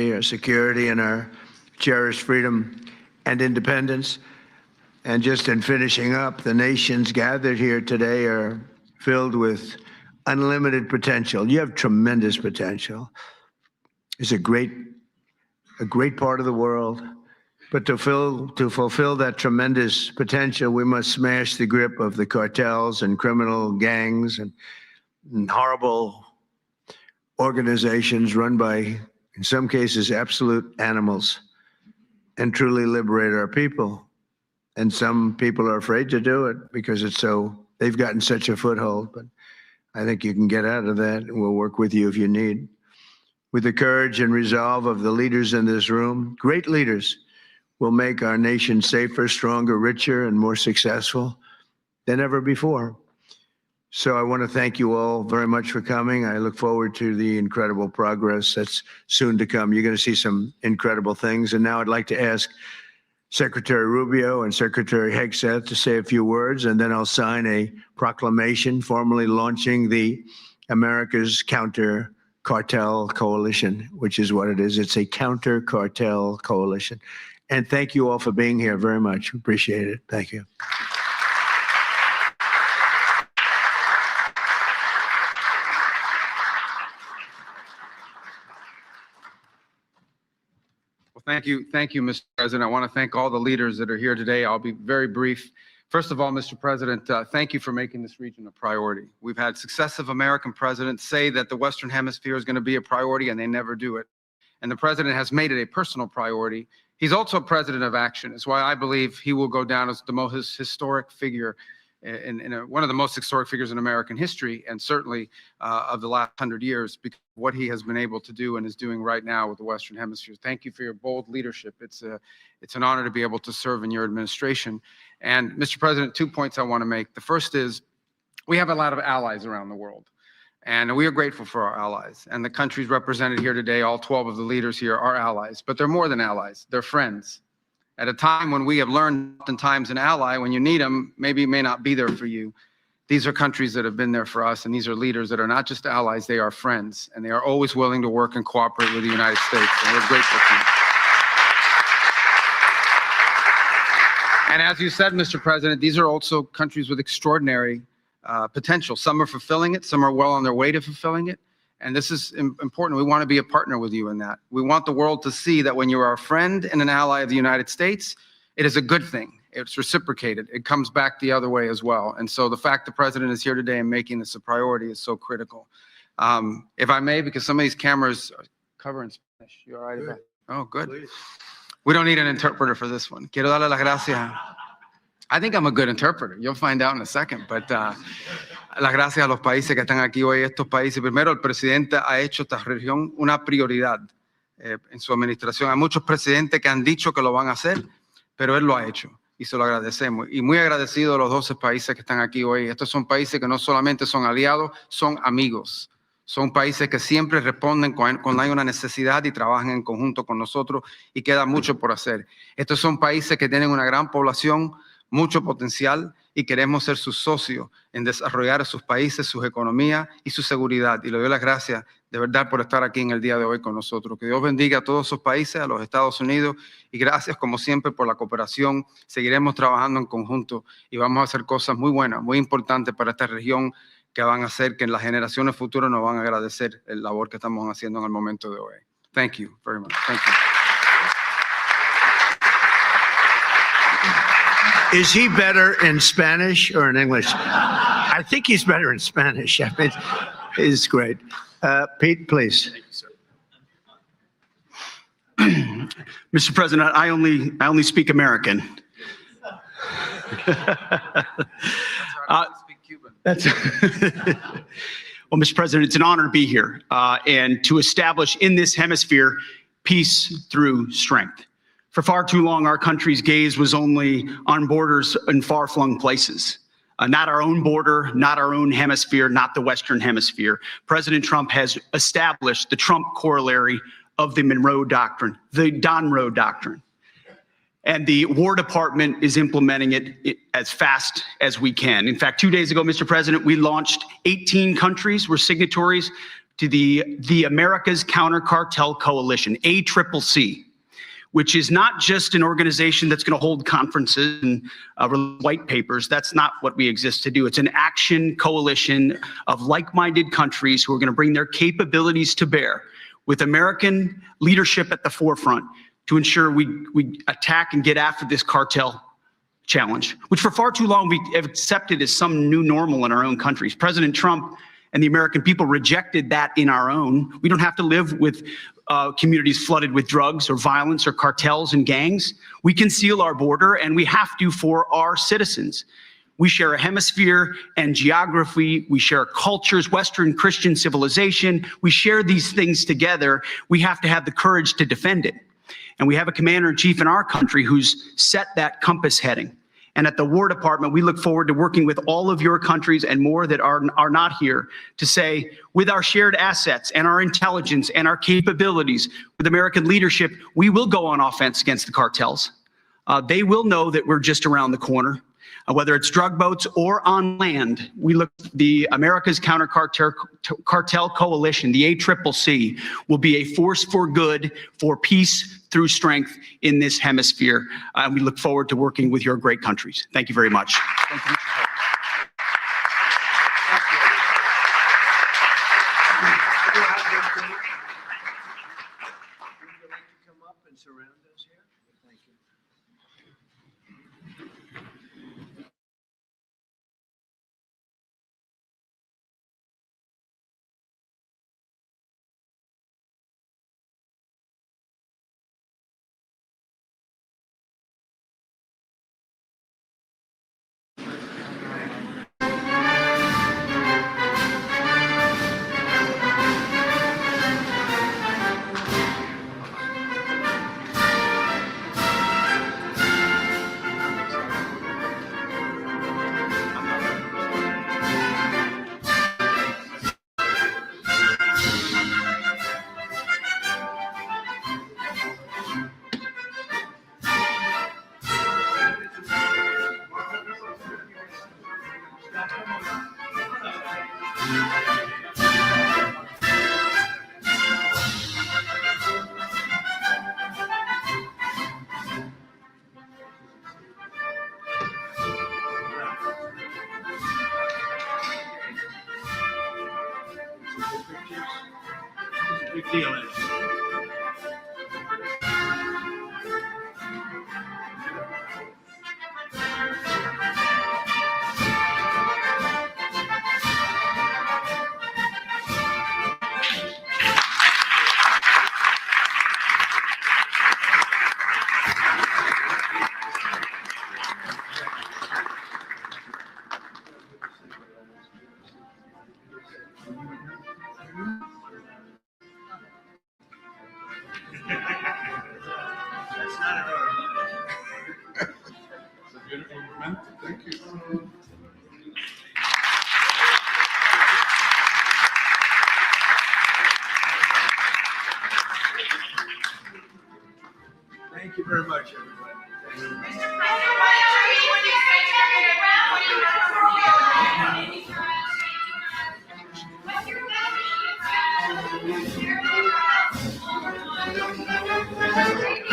our security, and our cherished freedom and independence. And just in finishing up, the nations gathered here today are filled with unlimited potential. You have tremendous potential. It's a great part of the world. But to fulfill that tremendous potential, we must smash the grip of the cartels and criminal gangs and horrible organizations run by, in some cases, absolute animals, and truly liberate our people. And some people are afraid to do it because they've gotten such a foothold. But I think you can get out of that, and we'll work with you if you need. With the courage and resolve of the leaders in this room, great leaders will make our nation safer, stronger, richer, and more successful than ever before. So I want to thank you all very much for coming. I look forward to the incredible progress that's soon to come. You're going to see some incredible things. And now I'd like to ask Secretary Rubio and Secretary Hegseth to say a few words, and then I'll sign a proclamation formally launching the America's Counter Cartel Coalition, which is what it is. It's a counter cartel coalition. And thank you all for being here very much. Appreciate it. Thank you. Well, thank you, Mr. President. I want to thank all the leaders that are here today. I'll be very brief. First of all, Mr. President, thank you for making this region a priority. We've had successive American presidents say that the Western Hemisphere is going to be a priority, and they never do it. And the president has made it a personal priority. He's also a president of action. It's why I believe he will go down as the most historic figure, one of the most historic figures in American history, and certainly of the last 100 years, because of what he has been able to do and is doing right now with the Western Hemisphere. Thank you for your bold leadership. It's an honor to be able to serve in your administration. And Mr. President, 2 points I want to make. The first is we have a lot of allies around the world, and we are grateful for our allies. And the countries represented here today, all 12 of the leaders here are allies, but they're more than allies. They're friends. At a time when we have learned oftentimes an ally, when you need them, maybe may not be there for you. These are countries that have been there for us, and these are leaders that are not just allies, they are friends, and they are always willing to work and cooperate with the United States, and we're grateful to them. And as you said, Mr. President, these are also countries with extraordinary potential. Some are fulfilling it, some are well on their way to fulfilling it. And this is important. We want to be a partner with you in that. We want the world to see that when you are a friend and an ally of the United States, it is a good thing. It's reciprocated. It comes back the other way as well. And so the fact the president is here today and making this a priority is so critical. If I may, because some of these cameras cover in Spanish. You all right about that? Oh, good. Please. We don't need an interpreter for this one. Quiero darle las gracias. I think I'm a good interpreter. You'll find out in a second. But las gracias a los países que están aquí hoy. Estos países, primero, el presidente ha hecho esta región una prioridad en su administración. Hay muchos presidentes que han dicho que lo van a hacer, pero él lo ha hecho y se lo agradecemos. Y muy agradecido a los 12 países que están aquí hoy. Estos son países que no solamente son aliados, son amigos. Son países que siempre responden cuando hay una necesidad y trabajan en conjunto con nosotros, y queda mucho por hacer. Estos son países que tienen una gran población, mucho potencial, y queremos ser sus socios en desarrollar sus países, sus economías y su seguridad. Y le doy las gracias de verdad por estar aquí en el día de hoy con nosotros. Que Dios bendiga a todos esos países, a los Estados Unidos, y gracias como siempre por la cooperación. Seguiremos trabajando en conjunto y vamos a hacer cosas muy buenas, muy importantes para esta región, que van a hacer que en las generaciones futuras nos van a agradecer el labor que estamos haciendo en el momento de hoy. Thank you very much. Thank you. Is he better in Spanish or in English? I think he's better in Spanish. I mean, it's great. Pete, please. Thank you, sir. Mr. President, I only speak American. That's well, Mr. President, it's an honor to be here and to establish in this hemisphere peace through strength. For far too long, our country's gaze was only on borders in far-flung places. Not our own border, not our own hemisphere, not the Western Hemisphere. President Trump has established the Trump corollary of the Monroe Doctrine, the Monroe Doctrine. And the War Department is implementing it as fast as we can. In fact, 2 days ago, Mr. President, we launched 18 countries were signatories to the America's Counter Cartel Coalition, ACCC, which is not just an organization that's going to hold conferences and white papers. That's not what we exist to do. It's an action coalition of like-minded countries who are going to bring their capabilities to bear with American leadership at the forefront to ensure we attack and get after this cartel challenge, which for far too long we have accepted as some new normal in our own countries. President Trump and the American people rejected that in our own. We don't have to live with communities flooded with drugs or violence or cartels and gangs. We can seal our border, and we have to for our citizens. We share a hemisphere and geography. We share cultures, Western Christian civilization. We share these things together. We have to have the courage to defend it. And we have a commander-in-chief in our country who's set that compass heading. And at the War Department, we look forward to working with all of your countries and more that are not here to say, with our shared assets and our intelligence and our capabilities, with American leadership, we will go on offense against the cartels. They will know that we're just around the corner. Whether it's drug boats or on land, we look, the America's Counter Cartel Coalition, the ACCC, will be a force for good, for peace through strength in this hemisphere. And we look forward to working with your great countries. Thank you very much. Thank you. Come up and surround us here. Thank you. Big deal. That's not an order. It's a beautiful moment. Thank you. Thank you very much, everybody. Thank you. Mr. President, why don't you, when you say turn it around, what do you want to throw What's your